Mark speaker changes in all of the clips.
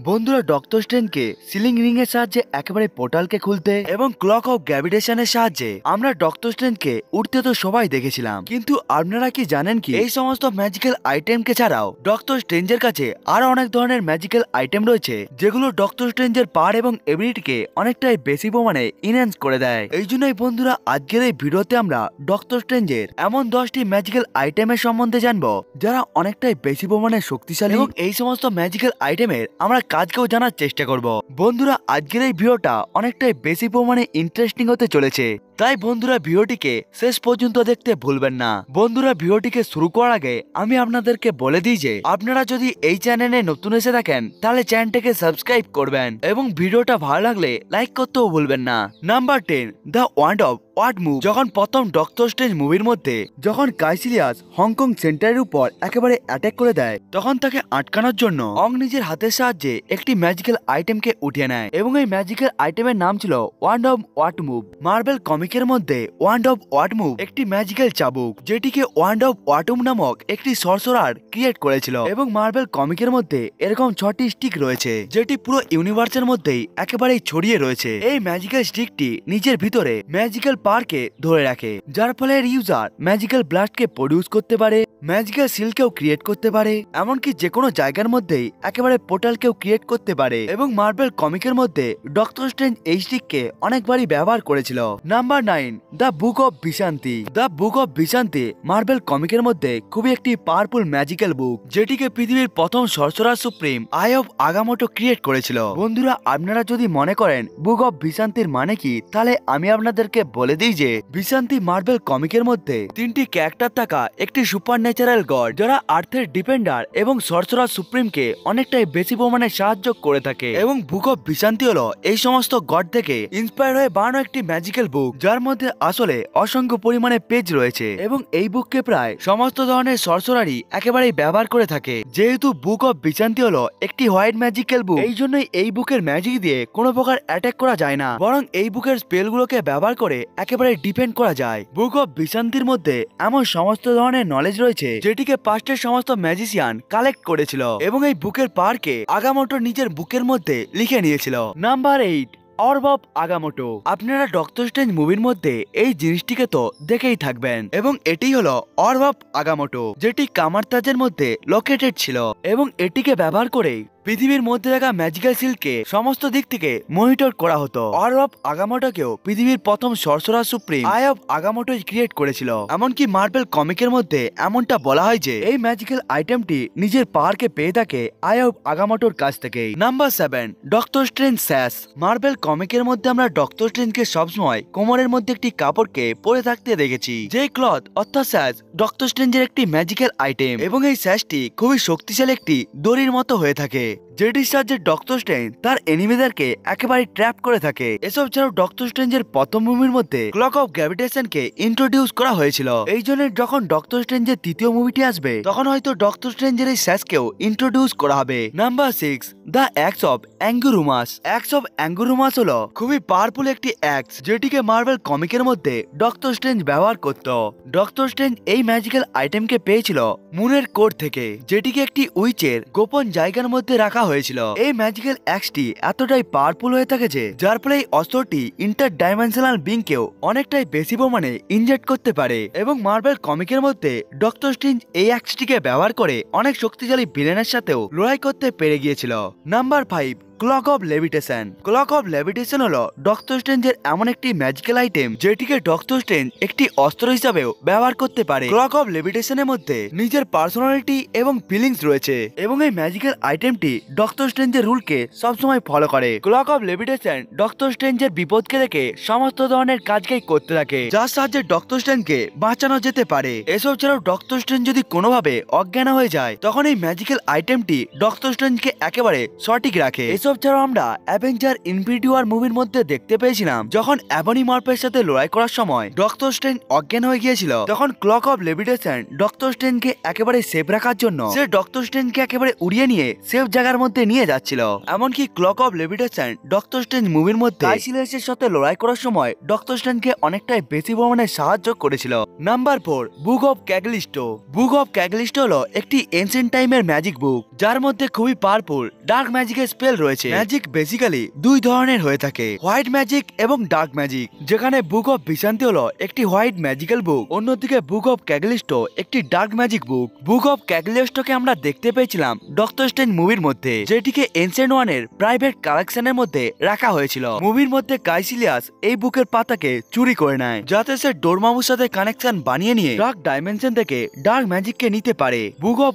Speaker 1: বন্ধুরা doctor স্ট্রেঞ্জকে ceiling ring এর সাহায্যে একেবারে পোর্টালকে খুলতে এবং ক্লক অফ গ্র্যাভিটেশনের সাহায্যে আমরা ডক্টর স্ট্রেঞ্জকে উঠতে তো সবাই দেখেছিলাম, কিন্তু আপনারা কি জানেন কি এই সমস্ত ম্যাজিক্যাল আইটেমকে ছাড়াও ডক্টর স্ট্রেঞ্জের কাছে আরো অনেক ধরনের ম্যাজিক্যাল আইটেম রয়েছে যেগুলো ডক্টর স্ট্রেঞ্জের পাওয়ার এবং এবিলিটিকে অনেকটাই বেশি পরিমাণে ইনহ্যান্স করে দেয়। এই জন্যই বন্ধুরা আজকের এই ভিডিওতে আমরা ডক্টর স্ট্রেঞ্জের এমন 10টি ম্যাজিক্যাল আইটেমের সম্বন্ধে জানবো যারা অনেকটাই বেশি পরিমাণে শক্তিশালী এবং এই সমস্ত ম্যাজিক্যাল আইটেমের আমরা কাজকেও জানার চেষ্টা করব। বন্ধুরা আজকের এই ভিডিওটা অনেকটাই বেশি পরিমাণে ইন্টারেস্টিং হতে চলেছে, তাই বন্ধুরা ভিডিওটিকে শেষ পর্যন্ত দেখতে ভুলবেন না। বন্ধুরা ভিডিওটিকে শুরু করার আগে আমি আপনাদেরকে বলে দিই যে আপনারা যদি এই চ্যানেলে নতুন এসে থাকেন তাহলে চ্যানেলটাকে সাবস্ক্রাইব করবেন এবং ভিডিওটা ভালো লাগলে লাইক করতেও ভুলবেন না। নাম্বার 10, দ্য ওয়ান্ড অফ ওয়াট মুভ। যখন প্রথম ডক্টর স্ট্রেঞ্জ মুভির মধ্যে যখন কাইসিলিয়াস হংকং সেন্টারের উপর একেবারে অ্যাটাক করে দেয়, তখন তাকে আটকানোর জন্য অং নিজের হাতের সাহায্যে একটি ম্যাজিক্যাল আইটেমকে উঠিয়ে নেয় এবং এই ম্যাজিক্যাল আইটেমের নাম ছিল wand of watt move. Marvel কমিকের মধ্যে ওয়ান্ড অফ ওয়াট মুভ একটি ম্যাজিক্যাল চাবুক যেটিকে ওয়ান্ড অফ ওয়াটুম নামক একটি সরসরার ক্রিয়েট করেছিল এবং মার্বেল কমিকের মধ্যে এরকম 6টি স্টিক রয়েছে যেটি পুরো ইউনিভার্সের মধ্যেই একেবারেই ছড়িয়ে রয়েছে। এই ম্যাজিক্যাল স্টিকটি নিজের ভিতরে ম্যাজিক্যাল পাওয়ারকে ধরে রাখে, যার ফলে ইউজার ম্যাজিক্যাল ব্লাস্টকে প্রডিউস করতে পারে, ম্যাজিক্যাল সিলকেও ক্রিয়েট করতে পারে, এমনকি যে কোনো জায়গার মধ্যেই একেবারে পোর্টালকেও ক্রিয়েট করতে পারে। এবং মার্বেল কমিকের মধ্যে ডক্টর স্ট্রেঞ্জ এই স্টিককে অনেকবারই ব্যবহার করেছিল। Number 9, the book of Vishanti. The book of Vishanti Marvel কমিকের মধ্যে খুবই একটি পাওয়ারফুল ম্যাজিক্যাল বুক যেটিকে পৃথিবীর প্রথম sorcerer supreme eye of Agamotto create করেছিল। বন্ধুরা আপনারা যদি মনে করেন বুক অফ ভিশান্তির মানে কি, তাহলে আমি আপনাদেরকে বলে দিই যে ভিশান্তি মার্বেল কমিকের মধ্যে 3টি ক্যারেক্টার থাকা একটি সুপার ন্যাচারাল গড যারা আর্থের ডিফেন্ডার এবং সরসরার সুপ্রিমকে অনেকটাই বেশি পরিমাণে সাহায্য করে থাকে। এবং বুক অফ ভিশান্তি হলো এই সমস্ত গড থেকে ইন্সপায়ার হয়ে বানানো একটি ম্যাজিক্যাল বুক যার মধ্যে আসলে অসংখ্য পরিমাণে পেজ রয়েছে এবং এই বুককে প্রায় সমস্ত ধরনের সরসরারই একেবারেই ব্যবহার করে থাকে। যেহেতু বুক অফ ভিশান্তি হলো একটি হোয়াইট ম্যাজিক্যাল বুক, এই জন্যই এই বুকের ম্যাজিক দিয়ে কোনো প্রকার অ্যাটাক করা যায় না, বরং এই বুকের স্পেলগুলোকে ব্যবহার করে একেবারে ডিফেন্ড করা যায়। বুক অফ ভিশান্তির মধ্যে এমন সমস্ত ধরনের নলেজ রয়েছে যেটিকে পাস্টের সমস্ত ম্যাজিশিয়ান কালেক্ট করেছিল এবং এই বুকের পাওয়ারকে আগামোটো নিজের বুকের মধ্যে লিখে নিয়েছিল। Number 8, orb of Agamotto. আপনারা ডক্টর স্ট্রেঞ্জ মুভির মধ্যে এই জিনিসটিকে তো দেখেই থাকবেন এবং এটি হলো অর্ব অফ আগামোটো যেটি কামারতাজের মধ্যে লোকেটেড ছিল এবং এটিকে ব্যবহার করে পৃথিবীর মধ্যে থাকা ম্যাজিক্যাল সিলকে সমস্ত দিক থেকে মনিটর করা হতো। অর্ব অফ আগামোটোকেও পৃথিবীর প্রথম sorcerer supreme eye of Agamotto create করেছিল। এমনকি মার্বেল কমিকের মধ্যে এমনটা বলা হয় যে এই ম্যাজিক্যাল আইটেমটি নিজের পাওয়ারকে পেয়ে থাকে আই অফ আগামোটোর কাছ থেকে। Number 7, Doctor Strange sash. Marvel কমিকের মধ্যে আমরা ডক্টর স্ট্রেঞ্জকে সবসময় কোমরের মধ্যে একটি কাপড়কে পরে থাকতে দেখেছি, যে ক্লথ অর্থাৎ স্যাশ ডক্টর স্ট্রেঞ্জের একটি ম্যাজিক্যাল আইটেম এবং এই স্যাশটি খুবই শক্তিশালী একটি দড়ির মতো হয়ে থাকে যেটির সাহায্যে ডক্টর স্ট্রেঞ্জ তার এনিমিদেরকে একেবারে ট্র্যাপ করে থাকে। এসব ছাড়াও ডক্টর স্ট্রেঞ্জের প্রথম মুভির মধ্যে ক্লক অফ গ্র্যাভিটেশনকে ইন্ট্রোডিউস করা হয়েছিল। এই জন্য যখন ডক্টর স্ট্রেঞ্জের তৃতীয় মুভিটি আসবে তখন হয়তো ডক্টর স্ট্রেঞ্জের এই স্যাশকেও ইন্ট্রোডিউস করা হবে। Number 6, the axe of Angurumas. Axe of Angurumas হলো খুবই পাওয়ারফুল একটি অ্যাক্স যেটিকে মার্বেল কমিকের মধ্যে ডক্টর স্ট্রেঞ্জ ব্যবহার করত। ডক্টর স্ট্রেঞ্জ এই ম্যাজিক্যাল আইটেমকে পেয়েছিল মুনের কোর থেকে, যেটিকে একটি উইচের গোপন জায়গার মধ্যে রাখা হয়েছিল। এই ম্যাজিক্যাল অ্যাক্সটি এতটাই পাওয়ারফুল হয়ে থাকে যে যার ফলে এই অস্ত্রটি ইন্টার ডাইমেনশনাল বিংকেও অনেকটাই বেশি পরিমাণে ইনজেক্ট করতে পারে এবং মার্বেল কমিকের মধ্যে ডক্টর স্ট্রেঞ্জ এই অ্যাক্সটিকে ব্যবহার করে অনেক শক্তিশালী ভিলেনের সাথেও লড়াই করতে পেরে গিয়েছিল। Number 5, clock of levitation. Clock of levitation হলো ডক্টর স্ট্রেঞ্জের এমন একটি ম্যাজিক্যাল আইটেম যেটিকে ডক্টর স্ট্রেঞ্জ একটি অস্ত্র হিসাবেও ব্যবহার করতে পারে। ক্লক অফ লেভিটেশনের মধ্যে নিজের পার্সোনালিটি এবং ফিলিংস রয়েছে এবং এই ম্যাজিক্যাল আইটেমটি ডক্টর স্ট্রেঞ্জের রুলকে সবসময় ফলো করে। ক্লক অফ লেভিটেশন ডক্টর স্ট্রেঞ্জের বিপদকে দেখে সমস্ত ধরনের কাজকেই করতে থাকে যার সাহায্যে ডক্টর স্ট্রেঞ্জকে বাঁচানো যেতে পারে। এসব ছাড়াও ডক্টর স্ট্রেঞ্জ যদি কোনোভাবে অজ্ঞান হয়ে যায় তখন এই ম্যাজিক্যাল আইটেমটি ডক্টর স্ট্রেঞ্জকে একেবারে সঠিক রাখে। এসব ছাড়াও আমরা অ্যাভেঞ্জার ইনফিনিটি ওয়ার মুভির মধ্যে দেখতে পেয়েছিলাম যখন অ্যাবনি মার্পের সাথে লড়াই করার সময় ডক্টর স্ট্রেঞ্জ অজ্ঞান হয়ে গিয়েছিল, তখন ক্লক অফ লেভিটেশন ডক্টর স্ট্রেঞ্জকে একেবারে সেফ রাখার জন্য সে ডক্টর স্ট্রেঞ্জকে একেবারে উড়িয়ে নিয়ে সেফ জায়গার মধ্যে নিয়ে যাচ্ছিল। এমনকি clock of levitation doctor strange মুভির মধ্যে কাইসিলিয়াসের সাথে লড়াই করার সময় ডক্টর স্ট্রেঞ্জকে অনেকটাই বেশি পরিমাণে সাহায্য করেছিল। Number 4, book of Cagliostro. Book of Cagliostro হলো একটি এনসিয়েন্ট টাইমের ম্যাজিক বুক, যার মধ্যে খুবই পাওয়ারফুল ডার্ক ম্যাজিকের স্পেল রয়েছে। ম্যাজিক বেসিক্যালি দুই ধরনের হয়ে থাকে, হোয়াইট ম্যাজিক এবং ডার্ক ম্যাজিক। যেখানে বুক অফ ভিশান্তি হলো একটি হোয়াইট ম্যাজিক্যাল বুক, অন্যদিকে বুক অফ ক্যাগলিস্টো একটি dark magic book. Book of ক্যাগলিস্টোকে আমরা দেখতে পেয়েছিলাম ডক্টর স্ট্রেঞ্জ মুভির মধ্যে, যেটিকে এনসিয়েন্ট ওয়ানের প্রাইভেট কালেকশনের মধ্যে রাখা হয়েছিল। মুভির মধ্যে কাইসিলিয়াস এই বুকের পাতাকে চুরি করে নেয় যাতে সে ডোরমামুর সাথে কানেকশন বানিয়ে নিয়ে ডার্ক ডাইমেনশন থেকে ডার্ক ম্যাজিককে নিতে পারে। বুক অফ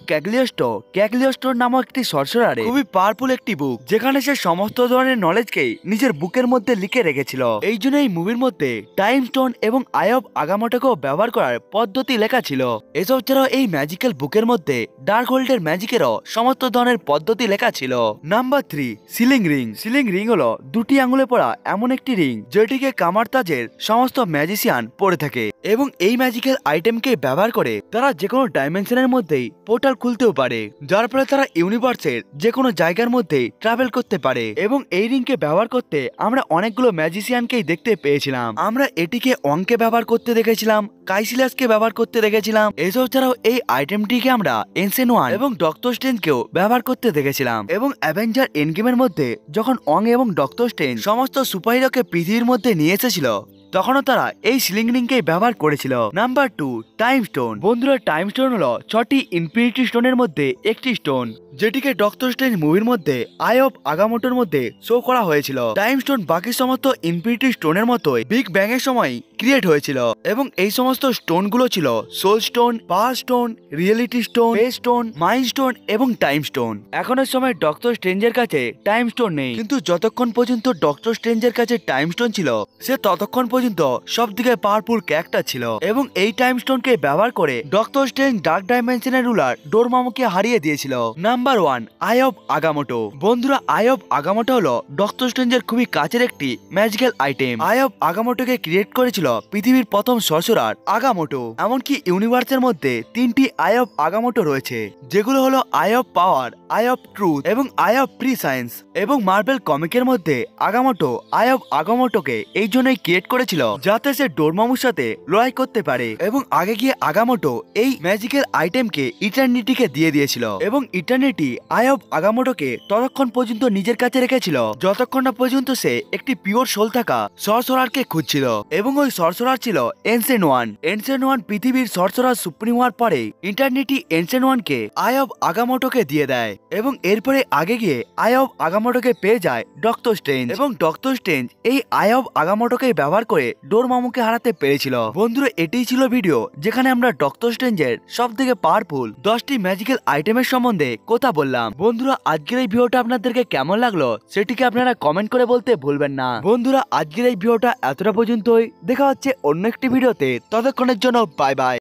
Speaker 1: ক্যাগলিস্টোর নামক একটি সর্সারারে খুবই পাওয়ারফুল একটি বুক, যেখানে সে সমস্ত ধরনের নলেজকে নিজের বুকের মধ্যে লিখে রেখেছিল। এই জন্য এই মুভির মধ্যে টাইম স্টোন এবং আই অফ আগামোটোকেও ব্যবহার করার পদ্ধতি লেখা ছিল। এসব ছাড়াও এই ম্যাজিক্যাল বুকের মধ্যে ডার্ক হোল্ডের ম্যাজিকেরও সমস্ত ধরনের পদ্ধতি লেখা ছিল। Number 3, ceiling ring. Ceiling ring হলো দুটি আঙুলে পড়া এমন একটি রিং যেটিকে কামারতাজের সমস্ত ম্যাজিশিয়ান পরে থাকে, এবং এই ম্যাজিক্যাল আইটেমকে ব্যবহার করে তারা যে কোনো ডাইমেনশনের মধ্যেই পোর্টাল খুলতেও পারে, যার ফলে তারা ইউনিভার্সের যে কোনো জায়গার মধ্যে ট্রাভেল করতে পারে। এবং এই রিংকে ব্যবহার করতে আমরা অনেকগুলো ম্যাজিশিয়ানকেই দেখতে পেয়েছিলাম। আমরা এটিকে অঙ্কে ব্যবহার করতে দেখেছিলাম, কাইসিলাসকে ব্যবহার করতে দেখেছিলাম। এসব ছাড়াও এই আইটেমটিকে আমরা এনসিয়েন্ট ওয়ান এবং ডক্টর স্ট্রেঞ্জকেও ব্যবহার করতে দেখেছিলাম। এবং অ্যাভেঞ্জার এন্ডগেমের মধ্যে যখন অং এবং ডক্টর স্ট্রেঞ্জ সমস্ত সুপারহিরোকে পৃথিবীর মধ্যে নিয়ে এসেছিল, তখনও তারা এই সিলিং রিংকেই ব্যবহার করেছিল। Number 2, time stone. বন্ধুরা, টাইম স্টোন হলো 6টি ইনফিনিটি স্টোনের মধ্যে একটি স্টোন, যেটিকে ডক্টর স্ট্রেঞ্জ মুভির মধ্যে আই অফ আগামোটোর মধ্যে শো করা হয়েছিল। টাইম স্টোন বাকি সমস্ত ইনফিনিটি স্টোনের মতোই বিগ ব্যাং এর সময় ক্রিয়েট হয়েছিল, এবং এই সমস্ত স্টোন গুলো ছিল soul stone, power stone, reality stone, space stone, mind stone এবং টাইম স্টোন। এখনের সময় ডক্টর স্ট্রেঞ্জের কাছে টাইম স্টোন নেই, কিন্তু যতক্ষণ পর্যন্ত ডক্টর স্ট্রেঞ্জের কাছে টাইম স্টোন ছিল সে ততক্ষণ পর্যন্ত সব দিকে পাওয়ারফুল ক্যারেক্টার ছিল। এবং এই টাইম স্টোনকে ব্যবহার করে ডক্টর স্ট্রেঞ্জ ডার্ক ডাইমেনশনের রুলার ডোরমামুকে হারিয়ে দিয়েছিল। Number 1, eye of Agamotto. বন্ধুরা, আই অফ আগামোটো হলো ডক্টর স্ট্রেঞ্জের খুবই কাছের একটি ম্যাজিক্যাল আইটেম। আই অফ আগামোটোকে ক্রিয়েট করেছিল পৃথিবীর প্রথম সর্সারার আগামোটো। এমনকি ইউনিভার্সের মধ্যে 3টি আই অফ আগামোটো রয়েছে, যেগুলো হলো I of power, I of truth এবং আই অফ প্রি সায়েন্স। এবং মার্বেল কমিকের মধ্যে আগামোটো আই অফ আগামোটোকে এই জন্যই ক্রিয়েট করেছিল যাতে সে ডোরমামুর সাথে লড়াই করতে পারে। এবং আগে গিয়ে আগামোটো এই ম্যাজিক্যাল আইটেমকে ইটারনিটিকে দিয়ে দিয়েছিল, এবং ইটারনিটি আই অফ আগামোটোকে ততক্ষণ পর্যন্ত নিজের কাছে রেখেছিল যতক্ষণ না পর্যন্ত সে একটি পিওর সোল থাকা সর্সারারকে খুঁজছিল। এবং ওই সর্সারার ছিল এনসিয়েন্ট ওয়ান। এনসিয়েন্ট ওয়ান পৃথিবীর সর্সারার সুপ্রিম হওয়ার পরে ইটারনিটি এনসিয়েন্ট ওয়ানকে আই অফ আগামোটোকে দিয়ে দেয়, এবং এরপরে আগে গিয়ে আই অফ আগামোটোকে পেয়ে যায় ডক্টর স্ট্রেঞ্জ। এবং ডক্টর স্ট্রেঞ্জ এই আই অফ আগামোটোকে ব্যবহার করে ডোরমামুকে হারাতে পেরেছিল। বন্ধুরা, এটাই ছিল ভিডিও যেখানে আমরা ডক্টর স্ট্রেঞ্জের সব থেকে পাওয়ারফুল 10টি ম্যাজিক্যাল আইটেমের সম্বন্ধে কথা বললাম। বন্ধুরা, আজকের এই ভিডিওটা আপনাদেরকে কেমন লাগলো সেটিকে আপনারা কমেন্ট করে বলতে ভুলবেন না। বন্ধুরা, আজকের এই ভিডিওটা এতটা পর্যন্তই। দেখা হচ্ছে অন্য একটি ভিডিওতে, ততক্ষণের জন্য বাই বাই।